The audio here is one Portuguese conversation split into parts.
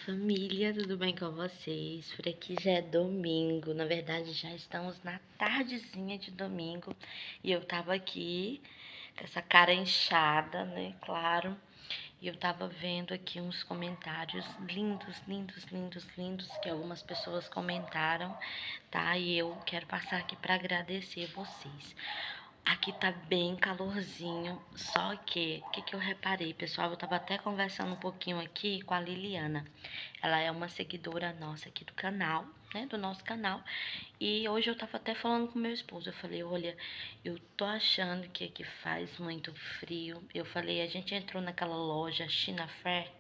Família, tudo bem com vocês? Por aqui já é domingo, na verdade já estamos na tardezinha de domingo e eu tava aqui com essa cara inchada, né? Claro, e eu tava vendo aqui uns comentários lindos, lindos, lindos, lindos que algumas pessoas comentaram, tá? E eu quero passar aqui para agradecer vocês. Aqui tá bem calorzinho, só que, o que eu reparei, pessoal? Eu tava até conversando um pouquinho aqui com a Liliana. Ela é uma seguidora nossa aqui do canal, né, do nosso canal. E hoje eu tava até falando com meu esposo, eu falei, olha, eu tô achando que aqui faz muito frio. Eu falei, a gente entrou naquela loja China Fair,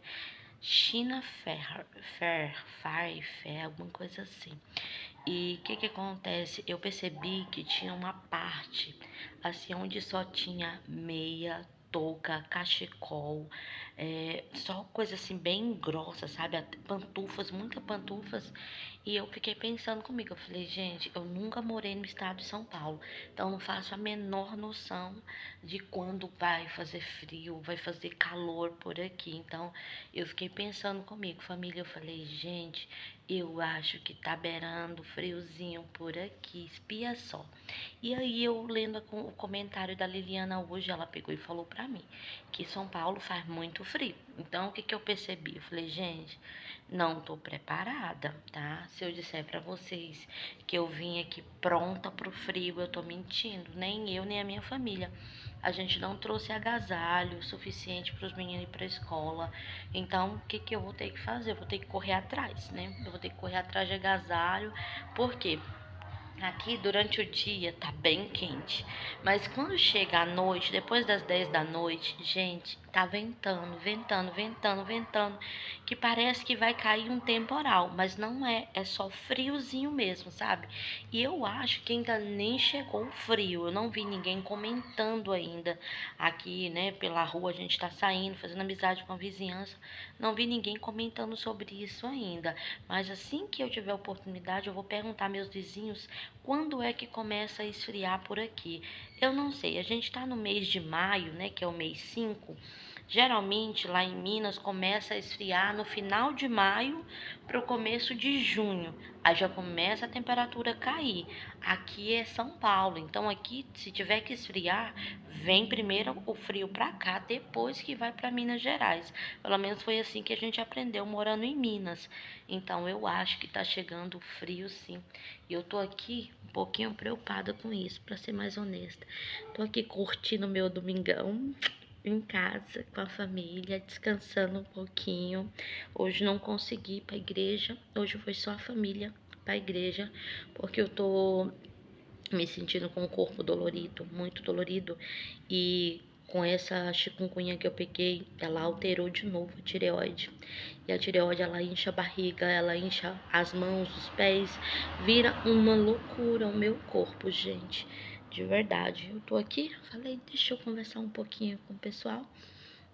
alguma coisa assim. E o que acontece? Eu percebi que tinha uma parte, assim, onde só tinha meia, touca, cachecol, só coisa assim bem grossa, sabe? Pantufas, muitas pantufas. E eu fiquei pensando comigo, eu falei, gente, eu nunca morei no estado de São Paulo, então não faço a menor noção de quando vai fazer frio, vai fazer calor por aqui. Então eu fiquei pensando comigo, família, eu falei, gente, eu acho que tá beirando friozinho por aqui, espia só. E aí eu lendo o comentário da Liliana hoje, ela pegou e falou pra mim que São Paulo faz muito frio. Então o que eu percebi? Eu falei, gente, não tô preparada, tá? Se eu disser pra vocês que eu vim aqui pronta pro frio, eu tô mentindo. Nem eu, nem a minha família. A gente não trouxe agasalho suficiente para os meninos ir para a escola. Então, o que eu vou ter que fazer? Eu vou ter que correr atrás, né? Eu vou ter que correr atrás de agasalho. Por quê? Aqui durante o dia tá bem quente, mas quando chega à noite, depois das 10 da noite, gente, tá ventando, ventando, ventando, ventando, que parece que vai cair um temporal, mas não é, é só friozinho mesmo, sabe? E eu acho que ainda nem chegou o frio, eu não vi ninguém comentando ainda aqui, né, pela rua, a gente tá saindo, fazendo amizade com a vizinhança, não vi ninguém comentando sobre isso ainda, mas assim que eu tiver oportunidade, eu vou perguntar meus vizinhos quando é que começa a esfriar por aqui? Eu não sei, a gente está no mês de maio, né, que é o mês 5. Geralmente lá em Minas começa a esfriar no final de maio para o começo de junho. Aí já começa a temperatura cair. Aqui é São Paulo, então aqui se tiver que esfriar, vem primeiro o frio para cá, depois que vai para Minas Gerais. Pelo menos foi assim que a gente aprendeu morando em Minas. Então eu acho que está chegando o frio sim. E eu tô aqui um pouquinho preocupada com isso, para ser mais honesta. Tô aqui curtindo meu domingão em casa com a família, descansando um pouquinho. Hoje não consegui ir para a igreja, hoje foi só a família para a igreja, porque eu tô me sentindo com o corpo dolorido, muito dolorido, e com essa chikungunya que eu peguei, ela alterou de novo a tireoide. E a tireoide, ela incha a barriga, ela incha as mãos, os pés, vira uma loucura o meu corpo, gente. De verdade. Eu tô aqui, falei, deixa eu conversar um pouquinho com o pessoal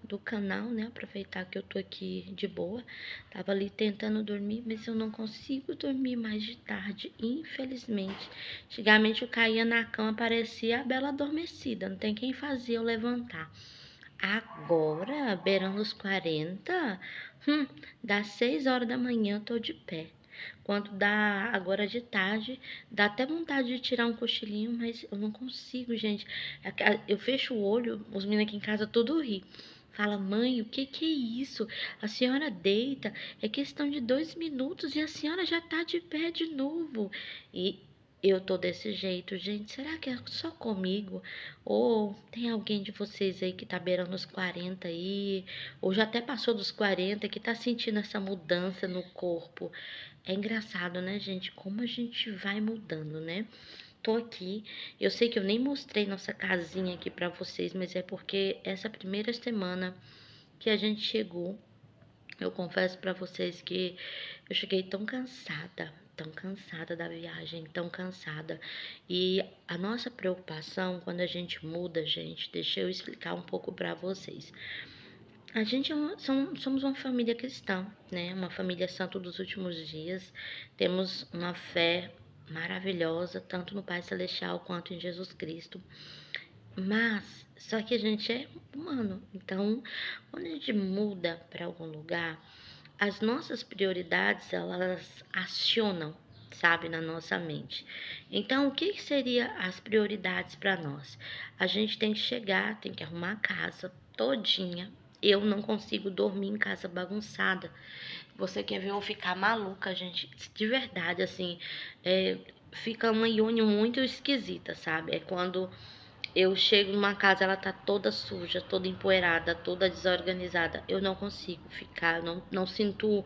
do canal, né? Aproveitar que eu tô aqui de boa. Tava ali tentando dormir, mas eu não consigo dormir mais de tarde, infelizmente. Antigamente eu caía na cama, parecia a bela adormecida, não tem quem fazia eu levantar. Agora, beirando os 40, das 6 horas da manhã eu tô de pé. Quando dá agora de tarde, dá até vontade de tirar um cochilinho, mas eu não consigo, gente. Eu fecho o olho, os meninos aqui em casa tudo ri. Fala, mãe, o que é isso? A senhora deita, é questão de 2 minutos e a senhora já tá de pé de novo. E eu tô desse jeito, gente. Será que é só comigo? Ou tem alguém de vocês aí que tá beirando os 40 aí? Ou já até passou dos 40 que tá sentindo essa mudança no corpo? É engraçado, né, gente? Como a gente vai mudando, né? Tô aqui. Eu sei que eu nem mostrei nossa casinha aqui pra vocês, mas é porque essa primeira semana que a gente chegou, eu confesso pra vocês que eu cheguei tão cansada da viagem, tão cansada. E a nossa preocupação quando a gente muda, gente, deixa eu explicar um pouco pra vocês. A gente somos uma família cristã, né? Uma família santo dos últimos dias. Temos uma fé maravilhosa, tanto no Pai Celestial quanto em Jesus Cristo. Mas, só que a gente é humano. Então, quando a gente muda para algum lugar, as nossas prioridades, elas acionam, sabe, na nossa mente. Então, o que seria as prioridades para nós? A gente tem que chegar, tem que arrumar a casa todinha. Eu não consigo dormir em casa bagunçada. Você quer ver eu ficar maluca, gente? De verdade, assim, fica uma iônia muito esquisita, sabe? É quando eu chego numa casa, ela tá toda suja, toda empoeirada, toda desorganizada. Eu não consigo ficar, não sinto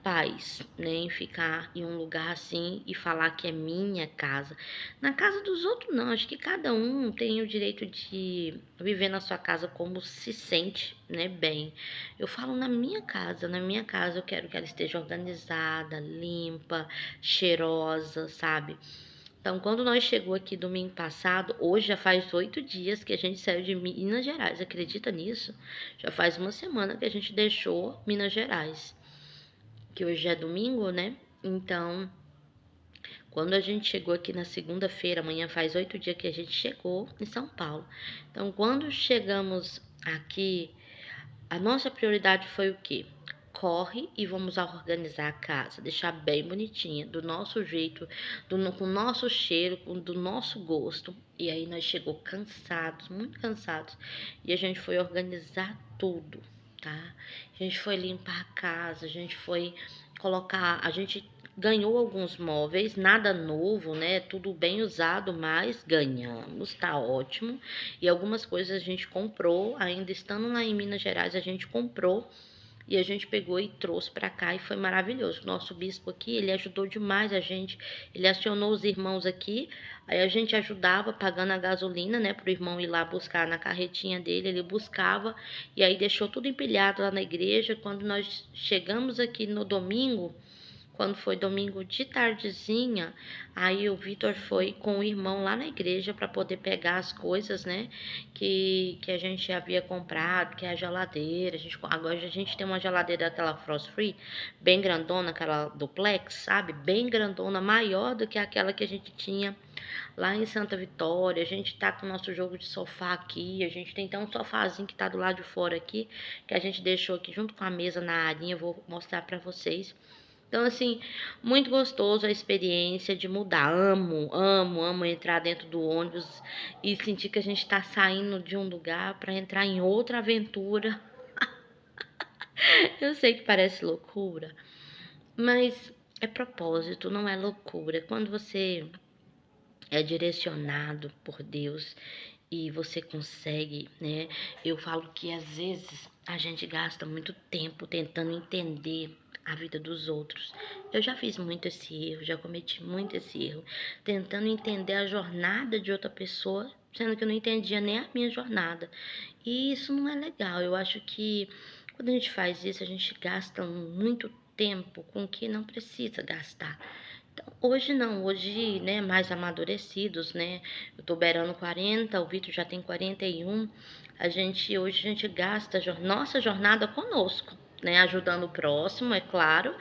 paz, né, em ficar em um lugar assim e falar que é minha casa. Na casa dos outros, não. Acho que cada um tem o direito de viver na sua casa como se sente, né, bem. Eu falo na minha casa eu quero que ela esteja organizada, limpa, cheirosa, sabe? Então, quando nós chegou aqui domingo passado, hoje já faz 8 dias que a gente saiu de Minas Gerais. Acredita nisso? Já faz uma semana que a gente deixou Minas Gerais. Que hoje é domingo, né? Então, quando a gente chegou aqui na segunda-feira, amanhã faz 8 dias que a gente chegou em São Paulo. Então, quando chegamos aqui, a nossa prioridade foi o quê? Corre e vamos organizar a casa, deixar bem bonitinha, do nosso jeito, com o nosso cheiro, do nosso gosto. E aí nós chegou cansados, muito cansados, e a gente foi organizar tudo, tá? A gente foi limpar a casa, a gente foi colocar, a gente ganhou alguns móveis, nada novo, né? Tudo bem usado, mas ganhamos, tá ótimo. E algumas coisas a gente comprou, ainda estando lá em Minas Gerais, a gente comprou e a gente pegou e trouxe para cá e foi maravilhoso. O nosso bispo aqui, ele ajudou demais a gente. Ele acionou os irmãos aqui, aí a gente ajudava pagando a gasolina, né, pro irmão ir lá buscar na carretinha dele, ele buscava e aí deixou tudo empilhado lá na igreja. Quando nós chegamos aqui no domingo, quando foi domingo de tardezinha, aí o Vitor foi com o irmão lá na igreja para poder pegar as coisas, né, que a gente havia comprado, que é a geladeira. Agora a gente tem uma geladeira daquela Frost Free, bem grandona, aquela duplex, sabe? Bem grandona, maior do que aquela que a gente tinha lá em Santa Vitória. A gente tá com o nosso jogo de sofá aqui, a gente tem até um sofazinho que tá do lado de fora aqui, que a gente deixou aqui junto com a mesa na arinha, eu vou mostrar para vocês. Então, assim, muito gostoso a experiência de mudar. Amo, amo, amo entrar dentro do ônibus e sentir que a gente está saindo de um lugar para entrar em outra aventura. Eu sei que parece loucura, mas é propósito, não é loucura. Quando você é direcionado por Deus e você consegue, né? Eu falo que às vezes a gente gasta muito tempo tentando entender a vida dos outros. Eu já fiz muito esse erro, já cometi muito esse erro, tentando entender a jornada de outra pessoa, sendo que eu não entendia nem a minha jornada. E isso não é legal. Eu acho que quando a gente faz isso, a gente gasta muito tempo com o que não precisa gastar. Então, hoje não, hoje, né, mais amadurecidos, né? Eu tô beirando 40, o Vitor já tem 41. Hoje a gente gasta a nossa jornada conosco, né? Ajudando o próximo, é claro,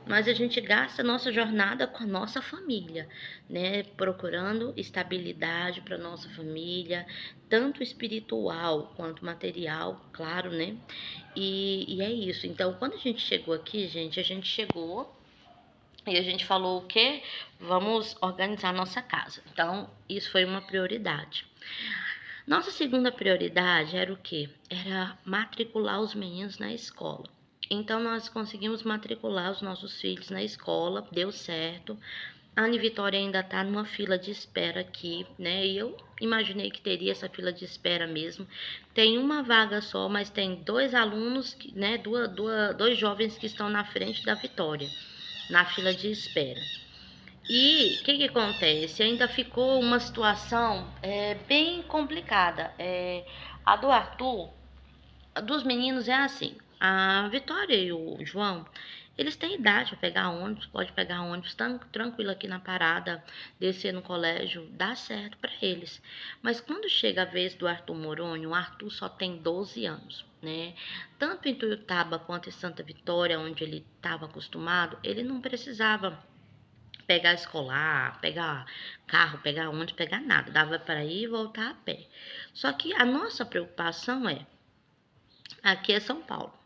mas a gente gasta a nossa jornada com a nossa família, né? Procurando estabilidade para nossa família, tanto espiritual quanto material, claro, né? E é isso. Então, quando a gente chegou aqui, gente, a gente chegou e a gente falou o quê? Vamos organizar nossa casa. Então, isso foi uma prioridade. Nossa segunda prioridade era o quê? Era matricular os meninos na escola. Então, nós conseguimos matricular os nossos filhos na escola, deu certo. A Ana Vitória ainda está numa fila de espera aqui, né? E eu imaginei que teria essa fila de espera mesmo. Tem uma vaga só, mas tem dois alunos, né? Dois jovens que estão na frente da Vitória, na fila de espera. E o que acontece? Ainda ficou uma situação bem complicada. A do Arthur, a dos meninos é assim. A Vitória e o João, eles têm idade para pegar ônibus, pode pegar ônibus tranquilo aqui na parada, descer no colégio, dá certo para eles. Mas quando chega a vez do Arthur Moronho, o Arthur só tem 12 anos, né? Tanto em Tuiutaba quanto em Santa Vitória, onde ele estava acostumado, ele não precisava pegar escolar, pegar carro, pegar ônibus, pegar nada. Dava para ir e voltar a pé. Só que a nossa preocupação aqui é São Paulo.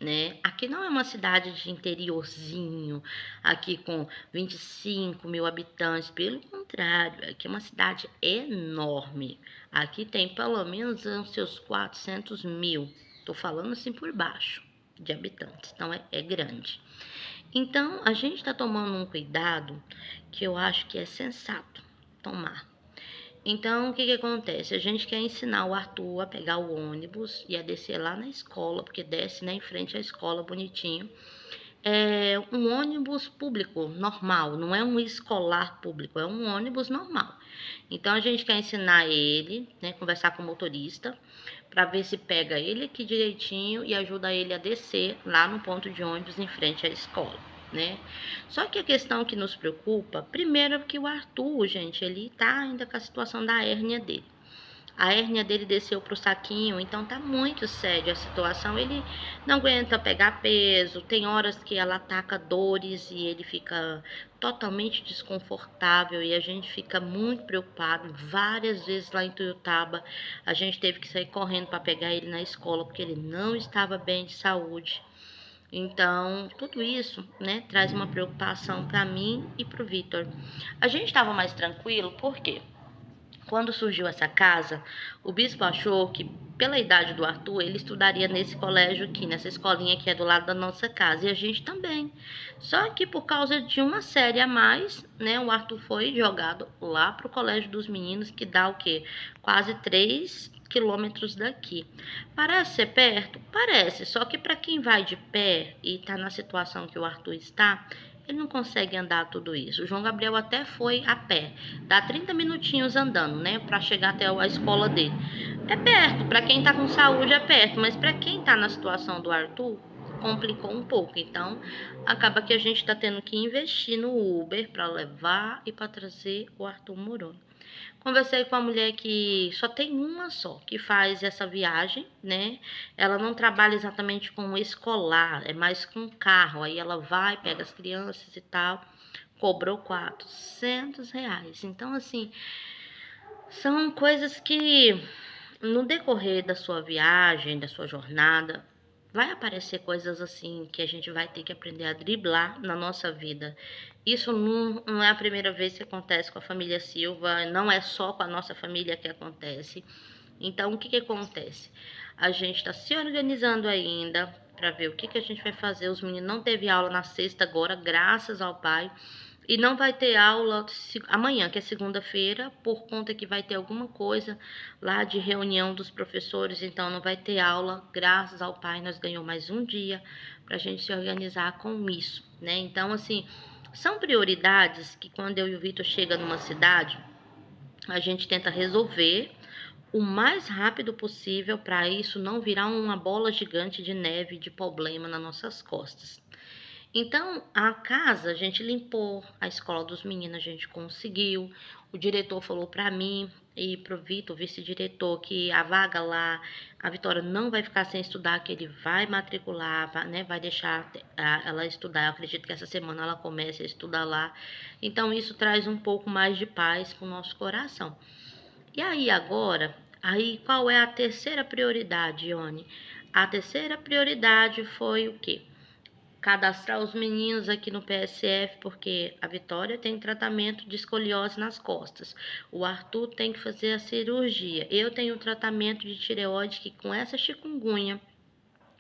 né? Aqui não é uma cidade de interiorzinho, aqui com 25 mil habitantes, pelo contrário, aqui é uma cidade enorme. Aqui tem pelo menos os seus 400 mil, tô falando assim por baixo, de habitantes, então é grande. Então, a gente está tomando um cuidado que eu acho que é sensato tomar. Então, o que que acontece? A gente quer ensinar o Arthur a pegar o ônibus e a descer lá na escola, porque desce, né, em frente à escola, bonitinho. É um ônibus público, normal, não é um escolar público, é um ônibus normal. Então, a gente quer ensinar ele, né, conversar com o motorista, para ver se pega ele aqui direitinho e ajuda ele a descer lá no ponto de ônibus em frente à escola, né? Só que a questão que nos preocupa, primeiro é que o Arthur, gente, ele tá ainda com a situação da hérnia dele. A hérnia dele desceu pro saquinho, então tá muito séria a situação. Ele não aguenta pegar peso, tem horas que ela ataca dores e ele fica totalmente desconfortável e a gente fica muito preocupado. Várias vezes lá em Tuiutaba, a gente teve que sair correndo para pegar ele na escola porque ele não estava bem de saúde. Então, tudo isso, né, traz uma preocupação para mim e para o Vitor. A gente estava mais tranquilo, por quê? Quando surgiu essa casa, o bispo achou que, pela idade do Arthur, ele estudaria nesse colégio aqui, nessa escolinha que é do lado da nossa casa, e a gente também. Só que por causa de uma série a mais, né, o Arthur foi jogado lá pro colégio dos meninos, que dá o quê? Quase 3 quilômetros daqui. Parece ser perto? Parece, só que para quem vai de pé e tá na situação que o Arthur está, ele não consegue andar tudo isso. O João Gabriel até foi a pé. Dá 30 minutinhos andando, né, para chegar até a escola dele. É perto, para quem tá com saúde é perto, mas para quem tá na situação do Arthur, complicou um pouco. Então, acaba que a gente tá tendo que investir no Uber para levar e para trazer o Arthur Moroni. Conversei com a mulher que só tem uma só que faz essa viagem, né? Ela não trabalha exatamente com escolar, é mais com carro. Aí ela vai, pega as crianças e tal. Cobrou R$ 400. Então, assim, são coisas que no decorrer da sua viagem, da sua jornada, vai aparecer coisas assim que a gente vai ter que aprender a driblar na nossa vida. Isso não é a primeira vez que acontece com a família Silva, não é só com a nossa família que acontece. Então, o que que acontece? A gente está se organizando ainda para ver o que que a gente vai fazer. Os meninos não teve aula na sexta agora, graças ao pai. E não vai ter aula amanhã, que é segunda-feira, por conta que vai ter alguma coisa lá de reunião dos professores, então não vai ter aula. Graças ao pai, nós ganhamos mais um dia para a gente se organizar com isso, né? Então, assim, são prioridades que quando eu e o Vitor chega numa cidade, a gente tenta resolver o mais rápido possível para isso não virar uma bola gigante de neve de problema nas nossas costas. Então, a casa a gente limpou, a escola dos meninos a gente conseguiu. O diretor falou para mim e pro Vitor, vice-diretor, que a vaga lá, a Vitória não vai ficar sem estudar, que ele vai matricular, né? Vai deixar ela estudar. Eu acredito que essa semana ela comece a estudar lá. Então, isso traz um pouco mais de paz para o nosso coração. E aí, agora, aí qual é a terceira prioridade, Ione? A terceira prioridade foi o quê? Cadastrar os meninos aqui no PSF, porque a Vitória tem tratamento de escoliose nas costas. O Arthur tem que fazer a cirurgia. Eu tenho tratamento de tireoide que com essa chikungunya,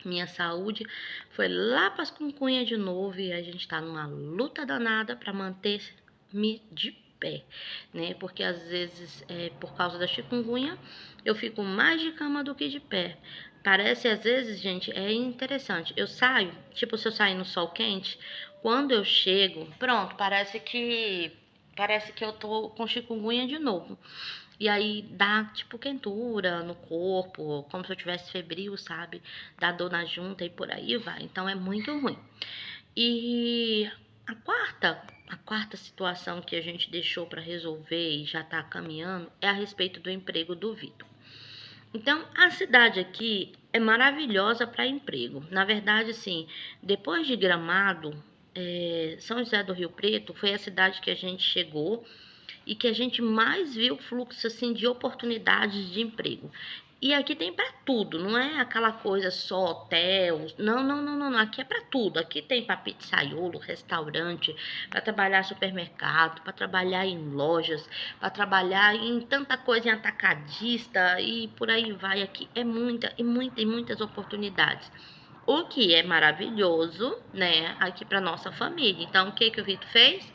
minha saúde foi lá para as chikungunya de novo e a gente está numa luta danada para manter-me de pé, né? Porque às vezes, por causa da chikungunya, eu fico mais de cama do que de pé. Parece, às vezes, gente, é interessante. Eu saio, tipo, se eu sair no sol quente, quando eu chego, pronto, parece que eu tô com chikungunya de novo. E aí dá, tipo, quentura no corpo, como se eu tivesse febril, sabe? Dá dor na junta e por aí vai. Então é muito ruim. E a quarta situação que a gente deixou para resolver e já tá caminhando é a respeito do emprego do Vitor. Então, a cidade aqui é maravilhosa para emprego. Na verdade, assim, depois de Gramado, São José do Rio Preto foi a cidade que a gente chegou e que a gente mais viu fluxo assim de oportunidades de emprego. E aqui tem para tudo, não é aquela coisa só hotel. Não, não, não, não, não. Aqui é para tudo. Aqui tem para pizzaiolo, restaurante, para trabalhar supermercado, para trabalhar em lojas, para trabalhar em tanta coisa em atacadista e por aí vai. Aqui é muita e muita e muitas oportunidades. O que é maravilhoso, né, aqui para nossa família. Então, o que que o Vitor fez?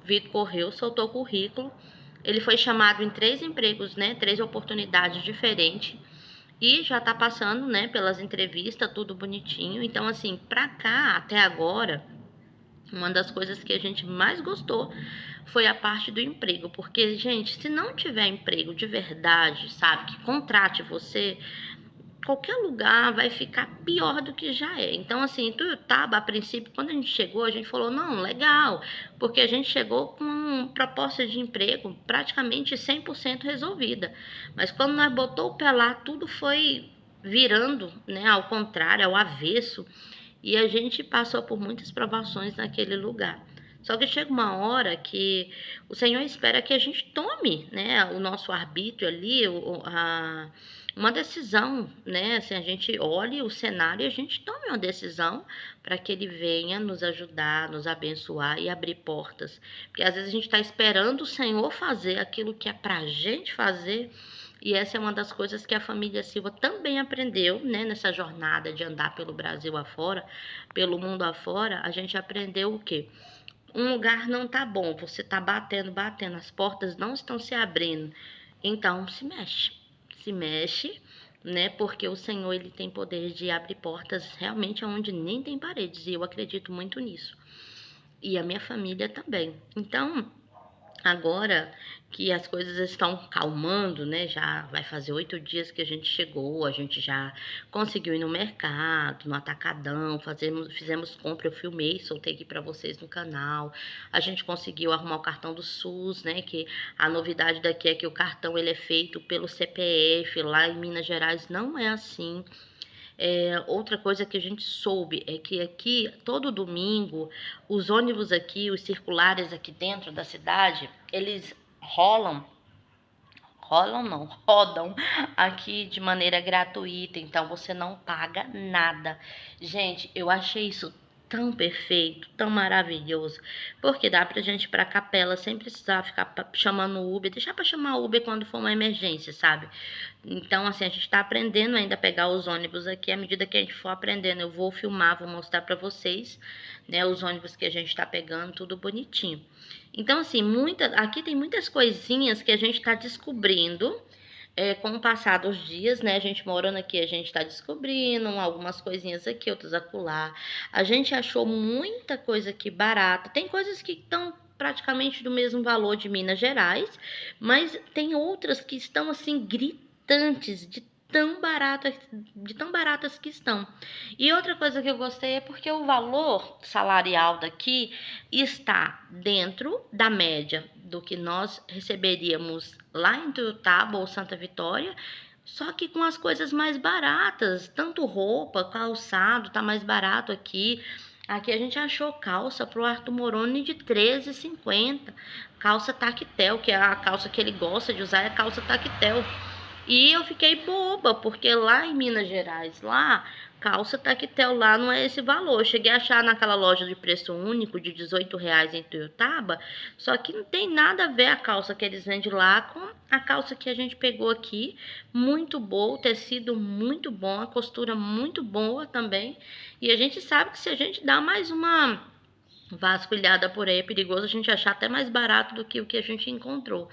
O Vitor correu, soltou o currículo. Ele foi chamado em 3 empregos, né, 3 oportunidades diferentes e já tá passando, né, pelas entrevistas, tudo bonitinho. Então, assim, pra cá, até agora, uma das coisas que a gente mais gostou foi a parte do emprego, porque, gente, se não tiver emprego de verdade, sabe, que contrate você, qualquer lugar vai ficar pior do que já é. Então, assim, Tuiutaba, a princípio, quando a gente chegou, a gente falou, não, legal, porque a gente chegou com proposta de emprego praticamente 100% resolvida. Mas quando nós botou o pé lá, tudo foi virando, né, ao contrário, ao avesso, e a gente passou por muitas provações naquele lugar. Só que chega uma hora que o Senhor espera que a gente tome, né, o nosso arbítrio ali, uma decisão, né? Assim, a gente olhe o cenário e a gente tome uma decisão para que ele venha nos ajudar, nos abençoar e abrir portas. Porque às vezes a gente está esperando o Senhor fazer aquilo que é para a gente fazer. E essa é uma das coisas que a família Silva também aprendeu, né? Nessa jornada de andar pelo Brasil afora, pelo mundo afora, a gente aprendeu o quê? Um lugar não tá bom, você tá batendo, batendo, as portas não estão se abrindo. Então se mexe, né? Porque o Senhor ele tem poder de abrir portas realmente onde nem tem paredes, e eu acredito muito nisso. E a minha família também. Então, agora que as coisas estão calmando, né? Já vai fazer 8 dias que a gente chegou, a gente já conseguiu ir no mercado, no atacadão, fizemos compra, eu filmei, soltei aqui para vocês no canal. A gente conseguiu arrumar o cartão do SUS, né? Que a novidade daqui é que o cartão ele é feito pelo CPF, lá em Minas Gerais não é assim. Outra coisa que a gente soube é que aqui, todo domingo, os ônibus aqui, os circulares aqui dentro da cidade, eles rolam não, rodam aqui de maneira gratuita, então você não paga nada. Gente, eu achei isso tão perfeito, tão maravilhoso, porque dá pra gente ir pra capela sem precisar ficar chamando Uber, deixar pra chamar Uber quando for uma emergência, sabe? Então, assim, a gente tá aprendendo ainda a pegar os ônibus aqui, à medida que a gente for aprendendo, eu vou filmar, vou mostrar pra vocês, né, os ônibus que a gente tá pegando, tudo bonitinho. Então, assim, aqui tem muitas coisinhas que a gente está descobrindo com o passar dos dias, né? A gente morando aqui, a gente está descobrindo algumas coisinhas aqui, outras acolá. A gente achou muita coisa aqui barata. Tem coisas que estão praticamente do mesmo valor de Minas Gerais, mas tem outras que estão assim gritantes de tão baratas que estão. E outra coisa que eu gostei é porque o valor salarial daqui está dentro da média do que nós receberíamos lá em Tuiutaba ou Santa Vitória, só que com as coisas mais baratas, tanto roupa, calçado, tá mais barato aqui. Aqui a gente achou calça pro Arthur Moroni de R$13,50. Calça tactel, que é a calça que ele gosta de usar, é a calça tactel. E eu fiquei boba, porque lá em Minas Gerais, lá, calça tactel lá não é esse valor. Eu cheguei a achar naquela loja de preço único de R$18 em Tuiutaba, só que não tem nada a ver a calça que eles vendem lá com a calça que a gente pegou aqui. Muito boa, o tecido muito bom, a costura muito boa também. E a gente sabe que se a gente dá mais uma vasculhada por aí, é perigoso a gente achar até mais barato do que o que a gente encontrou.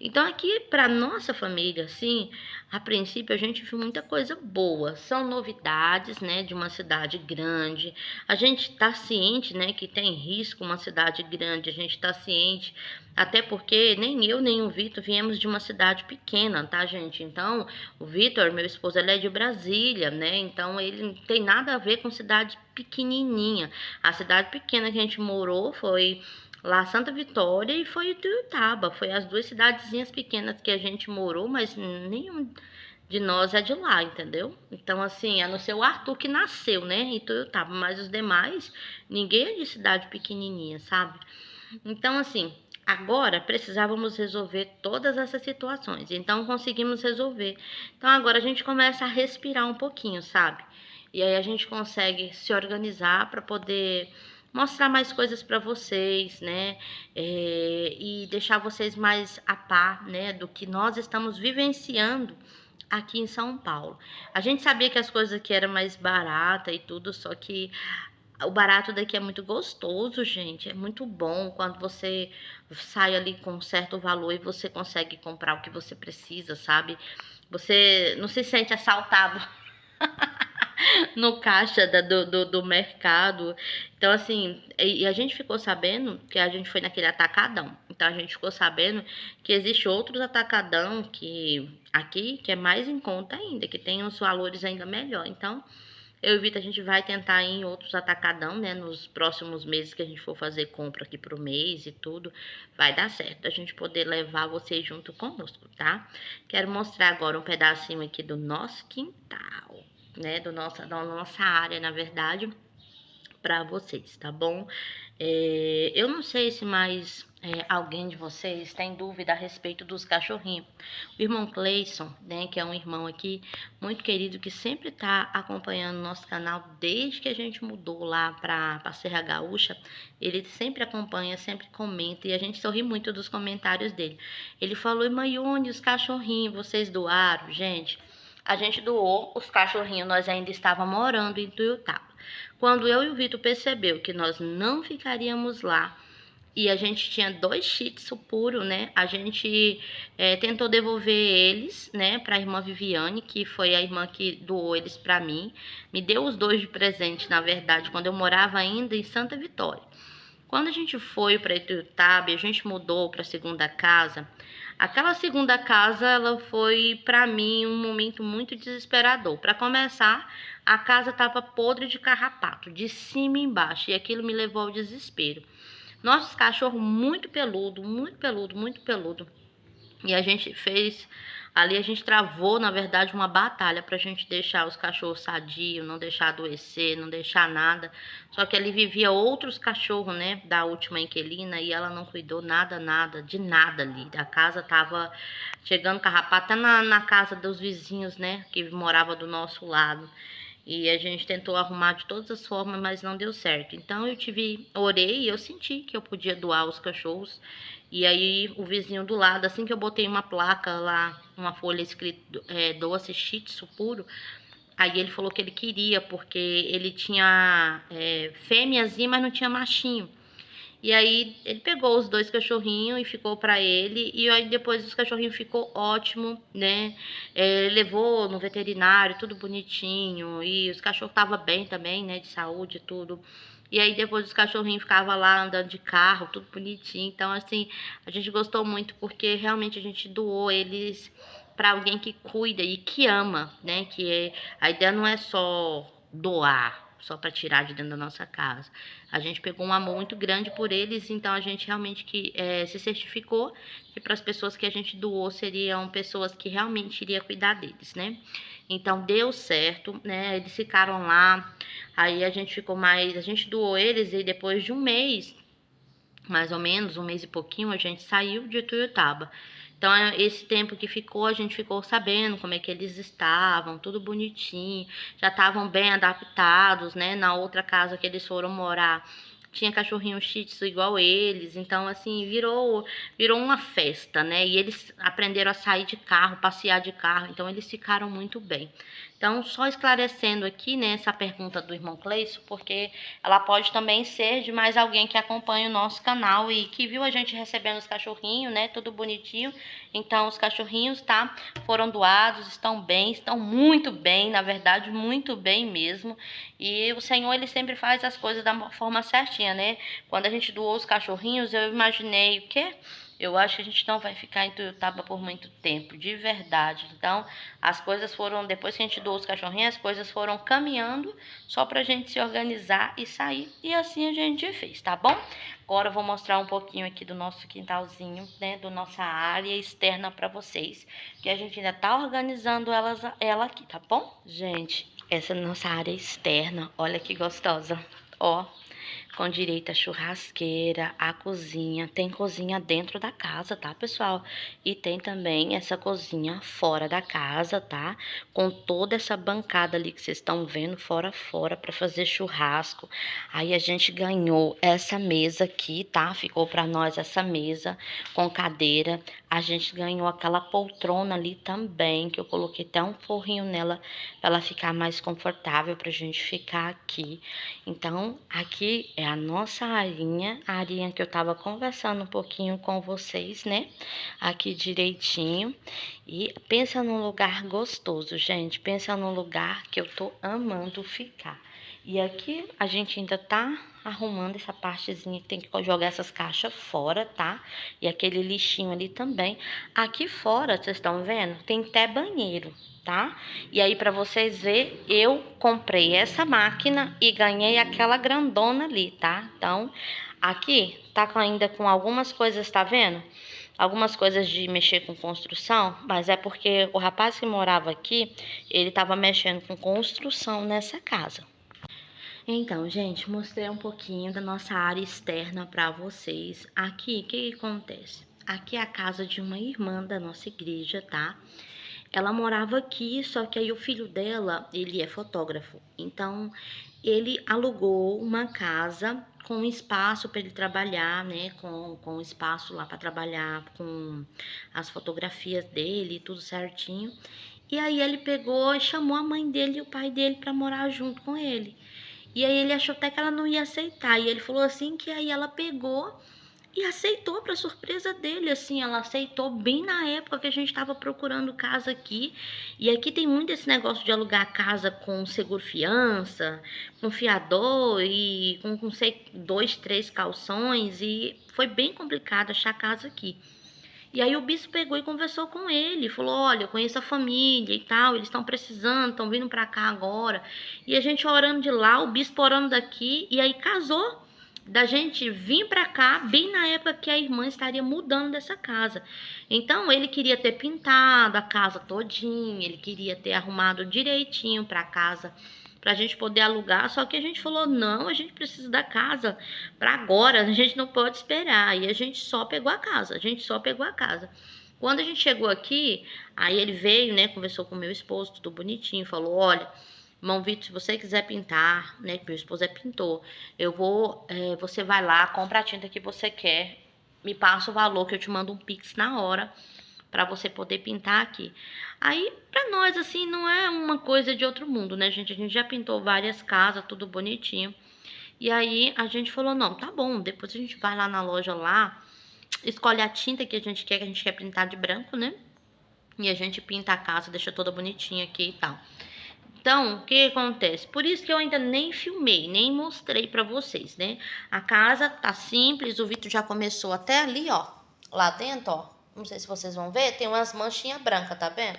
Então aqui para nossa família, assim, a princípio a gente viu muita coisa boa. São novidades, né, de uma cidade grande. A gente está ciente, né, que tem risco uma cidade grande. A gente está ciente, até porque nem eu nem o Vitor viemos de uma cidade pequena, tá, gente? Então o Vitor, meu esposo, ele é de Brasília, né? Então ele não tem nada a ver com cidade pequenininha. A cidade pequena que a gente morou foi lá Santa Vitória e foi Ituiutaba. Foi as 2 cidadezinhas pequenas que a gente morou, mas nenhum de nós é de lá, entendeu? Então, assim, a não ser o Arthur que nasceu, né, em Ituiutaba, mas os demais, ninguém é de cidade pequenininha, sabe? Então, assim, Agora precisávamos resolver todas essas situações, então conseguimos resolver. Então agora a gente começa a respirar um pouquinho, sabe? E aí a gente consegue se organizar para poder mostrar mais coisas para vocês, né? E deixar vocês mais a par, né, do que nós estamos vivenciando aqui em São Paulo. A gente sabia que as coisas aqui eram mais baratas e tudo, só que o barato daqui é muito gostoso, gente. É muito bom quando você sai ali com um certo valor e você consegue comprar o que você precisa, sabe? Você não se sente assaltado no caixa do mercado. Então, assim, e a gente ficou sabendo que a gente foi naquele atacadão. Então, a gente ficou sabendo que existe outros atacadão que aqui que é mais em conta ainda, que tem uns valores ainda melhor. Então, eu e o Vitor, a gente vai tentar ir em outros atacadão, né? Nos próximos meses que a gente for fazer compra aqui pro mês e tudo, vai dar certo a gente poder levar vocês junto conosco, tá? Quero mostrar agora um pedacinho aqui do nosso quintal, né? Da nossa área, na verdade, para vocês, tá bom? Eu não sei se mais alguém de vocês tem dúvida a respeito dos cachorrinhos. O irmão Cleison, né, que é um irmão aqui muito querido, que sempre está acompanhando o nosso canal desde que a gente mudou lá para Serra Gaúcha, ele sempre acompanha, sempre comenta, e a gente sorri muito dos comentários dele. Ele falou: Irmã Yune, os cachorrinhos, vocês doaram? Gente, a gente doou os cachorrinhos, nós ainda estávamos morando em Tuiutaba. Quando eu e o Vitor percebeu que nós não ficaríamos lá e a gente tinha 2 shih tzu puro, né? A gente tentou devolver eles, né, para a irmã Viviane, que foi a irmã que doou eles para mim. Me deu os 2 de presente, na verdade, quando eu morava ainda em Santa Vitória. Quando a gente foi para Ituiutaba, a gente mudou para a segunda casa. Aquela segunda casa, ela foi para mim um momento muito desesperador. Para começar, a casa estava podre de carrapato, de cima e embaixo, e aquilo me levou ao desespero. Nossos cachorros muito peludo, muito peludo, muito peludo. E a gente fez, ali a gente travou, na verdade, uma batalha pra gente deixar os cachorros sadios, não deixar adoecer, não deixar nada. Só que ali vivia outros cachorros, né, da última inquilina, e ela não cuidou nada, de nada ali. A casa tava chegando carrapato até na casa dos vizinhos, né, que morava do nosso lado. E a gente tentou arrumar de todas as formas, mas não deu certo. Então orei e eu senti que eu podia doar os cachorros. E aí o vizinho do lado, assim que eu botei uma placa lá, uma folha escrito doa-se shih tzu puro, aí ele falou que ele queria, porque ele tinha fêmeazinha, mas não tinha machinho. E aí ele pegou os 2 cachorrinhos e ficou para ele. E aí depois os cachorrinhos ficou ótimo, né? Levou no veterinário, tudo bonitinho. E os cachorros estavam bem também, né? De saúde e tudo. E aí depois os cachorrinhos ficavam lá andando de carro, tudo bonitinho. Então, assim, a gente gostou muito porque realmente a gente doou eles para alguém que cuida e que ama, né? A ideia não é só doar, só para tirar de dentro da nossa casa. A gente pegou um amor muito grande por eles, então a gente realmente se certificou que para as pessoas que a gente doou seriam pessoas que realmente iriam cuidar deles, né? Então deu certo, né? Eles ficaram lá, aí a gente a gente doou eles e depois de um mês, mais ou menos, um mês e pouquinho, a gente saiu de Tuiutaba. Então, esse tempo que ficou, a gente ficou sabendo como é que eles estavam, tudo bonitinho, já estavam bem adaptados, né? Na outra casa que eles foram morar, tinha cachorrinho shih tzu igual eles, então, assim, virou uma festa, né? E eles aprenderam a sair de carro, passear de carro, então eles ficaram muito bem. Então, só esclarecendo aqui, né, essa pergunta do irmão Cleison, porque ela pode também ser de mais alguém que acompanha o nosso canal e que viu a gente recebendo os cachorrinhos, né? Tudo bonitinho. Então, os cachorrinhos, tá? Foram doados, estão bem, estão muito bem, na verdade, muito bem mesmo. E o Senhor, ele sempre faz as coisas da forma certinha, né? Quando a gente doou os cachorrinhos, eu imaginei o quê? Eu acho que a gente não vai ficar em Tuiutaba por muito tempo, de verdade. Então, as coisas foram, depois que a gente doou os cachorrinhos, as coisas foram caminhando só pra gente se organizar e sair. E assim a gente fez, tá bom? Agora eu vou mostrar um pouquinho aqui do nosso quintalzinho, né? Da nossa área externa pra vocês. Que a gente ainda tá organizando ela aqui, tá bom? Gente, essa é a nossa área externa. Olha que gostosa. Ó. com direito à churrasqueira, à cozinha. Tem cozinha dentro da casa, tá, pessoal? E tem também essa cozinha fora da casa, tá? Com toda essa bancada ali que vocês estão vendo fora para fazer churrasco. Aí a gente ganhou essa mesa aqui, tá? Ficou para nós essa mesa com cadeira. A gente ganhou aquela poltrona ali também, que eu coloquei até um forrinho nela para ela ficar mais confortável pra gente ficar aqui. Então, aqui é a nossa arinha que eu tava conversando um pouquinho com vocês, né? Aqui direitinho. E pensa num lugar gostoso, gente. Pensa num lugar que eu tô amando ficar. E aqui a gente ainda tá arrumando essa partezinha que tem que jogar essas caixas fora, tá? E aquele lixinho ali também. Aqui fora, vocês estão vendo? Tem até banheiro, tá? E aí, para vocês verem, eu comprei essa máquina e ganhei aquela grandona ali, tá? Então, aqui tá ainda com algumas coisas, tá vendo? Algumas coisas de mexer com construção, mas é porque o rapaz que morava aqui, ele tava mexendo com construção nessa casa. Então, gente, mostrei um pouquinho da nossa área externa para vocês. Aqui, o que acontece? Aqui é a casa de uma irmã da nossa igreja, tá? Ela morava aqui, só que aí o filho dela, ele é fotógrafo. Então, ele alugou uma casa com espaço para ele trabalhar, né? Com espaço lá para trabalhar, com as fotografias dele, tudo certinho. E aí ele pegou e chamou a mãe dele e o pai dele para morar junto com ele. E aí ele achou até que ela não ia aceitar. E ele falou assim que aí ela pegou e aceitou, para surpresa dele, assim, ela aceitou bem na época que a gente estava procurando casa aqui. E aqui tem muito esse negócio de alugar casa com seguro fiança, com fiador e com sei, 2, 3 calções. E foi bem complicado achar casa aqui. E aí o bispo pegou e conversou com ele, falou, olha, eu conheço a família e tal, eles estão precisando, estão vindo para cá agora. E a gente orando de lá, o bispo orando daqui, e aí casou da gente vir para cá, bem na época que a irmã estaria mudando dessa casa. Então ele queria ter pintado a casa todinha, ele queria ter arrumado direitinho para casa, para a gente poder alugar, só que a gente falou, não, a gente precisa da casa para agora, a gente não pode esperar, e a gente só pegou a casa, Quando a gente chegou aqui, aí ele veio, né, conversou com meu esposo, tudo bonitinho, falou, olha, irmão Vitor, se você quiser pintar, né, que meu esposo é pintor, você vai lá, compra a tinta que você quer, me passa o valor que eu te mando um Pix na hora, para você poder pintar aqui. Aí, para nós, assim, não é uma coisa de outro mundo, né, gente? A gente já pintou várias casas, tudo bonitinho. E aí, a gente falou, não, tá bom, depois a gente vai lá na loja lá, escolhe a tinta que a gente quer pintar de branco, né? E a gente pinta a casa, deixa toda bonitinha aqui e tal. Então, o que acontece? Por isso que eu ainda nem filmei, nem mostrei pra vocês, né? A casa tá simples, o Vitor já começou até ali, ó, lá dentro, ó. Não sei se vocês vão ver, tem umas manchinhas brancas, tá vendo?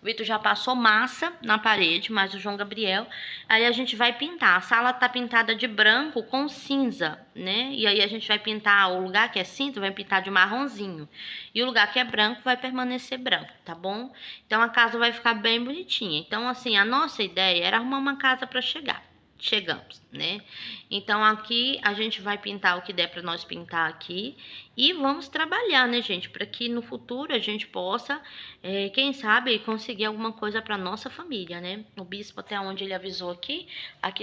O Vitor já passou massa na parede, mas o João Gabriel. Aí a gente vai pintar. A sala tá pintada de branco com cinza, né? E aí a gente vai pintar o lugar que é cinza, vai pintar de marronzinho. E o lugar que é branco vai permanecer branco, tá bom? Então a casa vai ficar bem bonitinha. Então, assim, a nossa ideia era arrumar uma casa para chegar. Chegamos, né? Então aqui a gente vai pintar o que der para nós pintar aqui e vamos trabalhar, né, gente, para que no futuro a gente possa, quem sabe, conseguir alguma coisa para nossa família, né? O bispo, até onde ele avisou aqui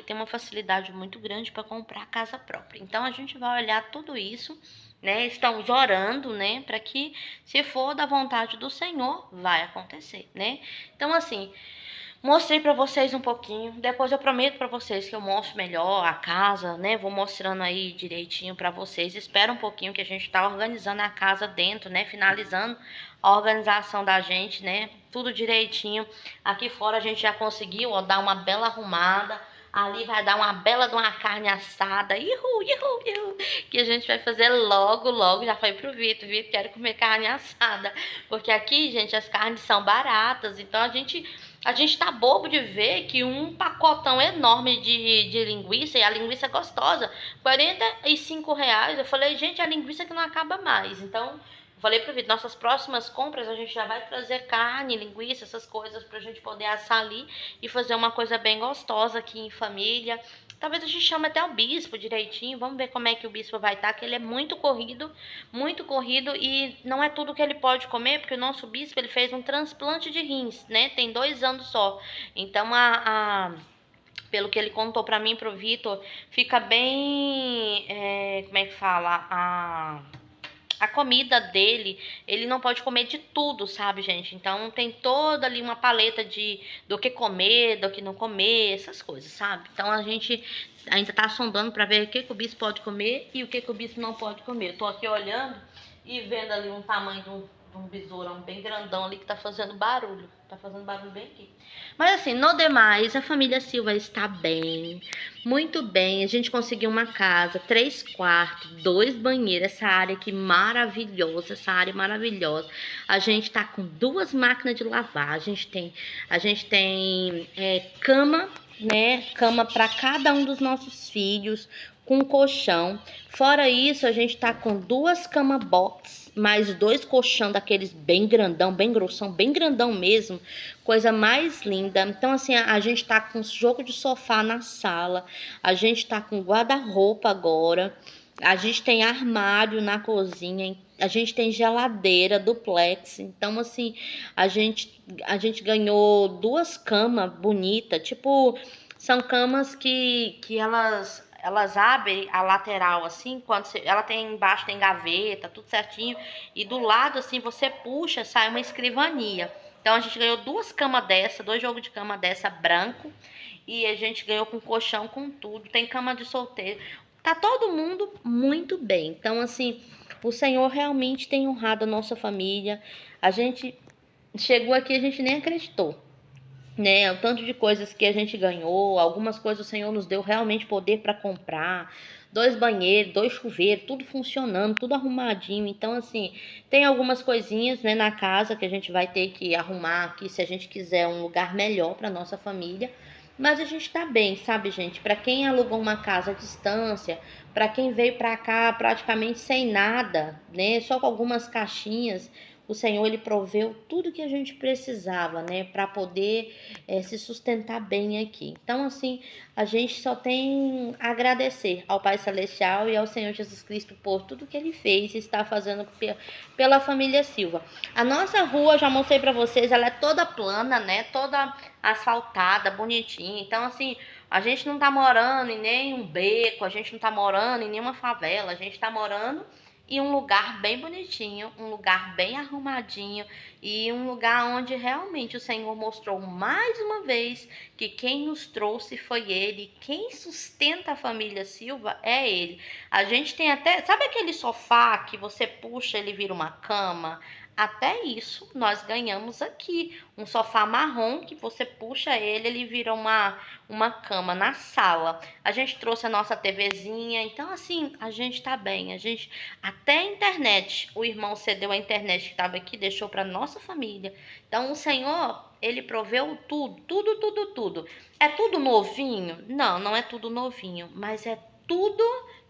tem uma facilidade muito grande para comprar casa própria. Então a gente vai olhar tudo isso, né? Estamos orando, né, para que, se for da vontade do Senhor, vai acontecer, né? Então, assim, mostrei pra vocês um pouquinho, depois eu prometo pra vocês que eu mostro melhor a casa, né? Vou mostrando aí direitinho pra vocês. Espera um pouquinho que a gente tá organizando a casa dentro, né? Finalizando a organização da gente, né? Tudo direitinho. Aqui fora a gente já conseguiu, ó, dar uma bela arrumada. Ali vai dar uma bela de uma carne assada. Ihu, ihu, ihu. Que a gente vai fazer logo, logo. Já falei pro Vitor, quero comer carne assada. Porque aqui, gente, as carnes são baratas. Então a gente tá bobo de ver que um pacotão enorme de linguiça, e a linguiça é gostosa, R$ 45. Eu falei, gente, a linguiça que não acaba mais. Então, falei pro Vitor, nossas próximas compras a gente já vai trazer carne, linguiça, essas coisas pra gente poder assar ali e fazer uma coisa bem gostosa aqui em família. Talvez a gente chame até o bispo direitinho, vamos ver como é que o bispo vai estar, que ele é muito corrido e não é tudo que ele pode comer, porque o nosso bispo ele fez um transplante de rins, né? Tem 2 anos só. Então pelo que ele contou pra mim e pro Vitor, fica bem, como é que fala? A comida dele, ele não pode comer de tudo, sabe, gente? Então tem toda ali uma paleta do que comer, do que não comer, essas coisas, sabe? Então a gente ainda tá sondando para ver o que o bispo pode comer e o que o bispo não pode comer. Eu tô aqui olhando e vendo ali um tamanho de um besourão bem grandão ali que tá fazendo barulho. Tá fazendo barulho bem aqui. Mas assim, no demais, a família Silva está bem, muito bem. A gente conseguiu uma casa, 3 quartos, 2 banheiros, essa área aqui maravilhosa, essa área maravilhosa. A gente tá com 2 máquinas de lavar, a gente tem cama, né? Cama para cada um dos nossos filhos, com colchão. Fora isso, a gente tá com 2 cama box, mais 2 colchão daqueles bem grandão, bem grossão, bem grandão mesmo, coisa mais linda. Então assim, a gente tá com jogo de sofá na sala, a gente tá com guarda-roupa agora, a gente tem armário na cozinha, a gente tem geladeira duplex. Então assim, a gente ganhou 2 camas bonitas, tipo, são camas que elas abrem a lateral assim, ela tem embaixo, tem gaveta, tudo certinho, e do lado assim você puxa, sai uma escrivania. Então a gente ganhou 2 camas dessa, 2 jogos de cama dessa branco, e a gente ganhou com colchão, com tudo. Tem cama de solteiro. Tá todo mundo muito bem. Então assim, o Senhor realmente tem honrado a nossa família. A gente chegou aqui, a gente nem acreditou, né? O tanto de coisas que a gente ganhou, algumas coisas o Senhor nos deu realmente poder para comprar. 2 banheiros, 2 chuveiros, tudo funcionando, tudo arrumadinho. Então, assim, tem algumas coisinhas, né, na casa que a gente vai ter que arrumar aqui se a gente quiser um lugar melhor para nossa família. Mas a gente tá bem, sabe, gente? Para quem alugou uma casa à distância, para quem veio para cá praticamente sem nada, né, só com algumas caixinhas, o Senhor ele proveu tudo que a gente precisava, né, para poder se sustentar bem aqui. Então, assim, a gente só tem a agradecer ao Pai Celestial e ao Senhor Jesus Cristo por tudo que Ele fez e está fazendo pela família Silva. A nossa rua, já mostrei para vocês, ela é toda plana, né, toda asfaltada, bonitinha. Então, assim, a gente não tá morando em nenhum beco, a gente não tá morando em nenhuma favela, a gente tá morando e um lugar bem bonitinho, um lugar bem arrumadinho e um lugar onde realmente o Senhor mostrou mais uma vez que quem nos trouxe foi Ele, quem sustenta a família Silva é Ele. A gente tem até, sabe aquele sofá que você puxa, ele vira uma cama? Até isso nós ganhamos aqui, um sofá marrom que você puxa ele, ele vira uma cama na sala. A gente trouxe a nossa TVzinha, então assim, a gente tá bem, até a internet, o irmão cedeu a internet que estava aqui, deixou para nossa família. Então o Senhor, ele proveu tudo, tudo, tudo, tudo. É tudo novinho? Não, não é tudo novinho, mas é tudo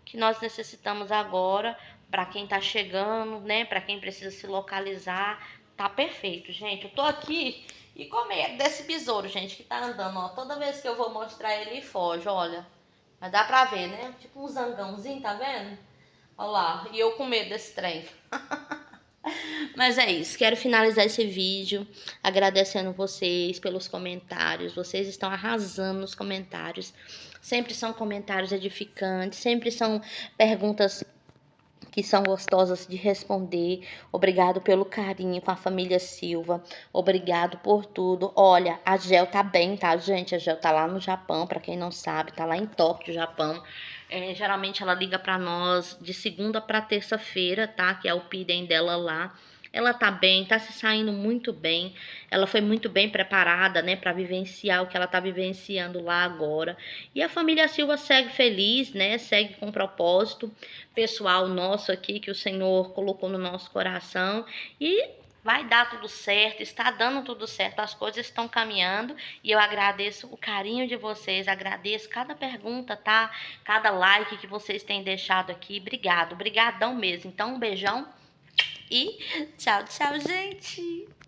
que nós necessitamos agora para quem tá chegando, né? Para quem precisa se localizar, tá perfeito, gente. Eu tô aqui e com medo desse besouro, gente, que tá andando, ó. Toda vez que eu vou mostrar ele, ele foge, olha. Mas dá pra ver, né? Tipo um zangãozinho, tá vendo? Olha lá, e eu com medo desse trem. Mas é isso, quero finalizar esse vídeo agradecendo vocês pelos comentários. Vocês estão arrasando nos comentários. Sempre são comentários edificantes, sempre são perguntas que são gostosas de responder. Obrigado pelo carinho com a família Silva. Obrigado por tudo. Olha, a Gel tá bem, tá, gente? A Gel tá lá no Japão, para quem não sabe, tá lá em Tóquio, Japão. Geralmente ela liga para nós de segunda para terça-feira, tá? Que é o pidem dela lá. Ela tá bem, tá se saindo muito bem. Ela foi muito bem preparada, né, para vivenciar o que ela tá vivenciando lá agora. E a família Silva segue feliz, né? Segue com propósito pessoal nosso aqui que o Senhor colocou no nosso coração e vai dar tudo certo, está dando tudo certo, as coisas estão caminhando e eu agradeço o carinho de vocês, agradeço cada pergunta, tá? Cada like que vocês têm deixado aqui, obrigado, brigadão mesmo. Então, um beijão E tchau, tchau, gente!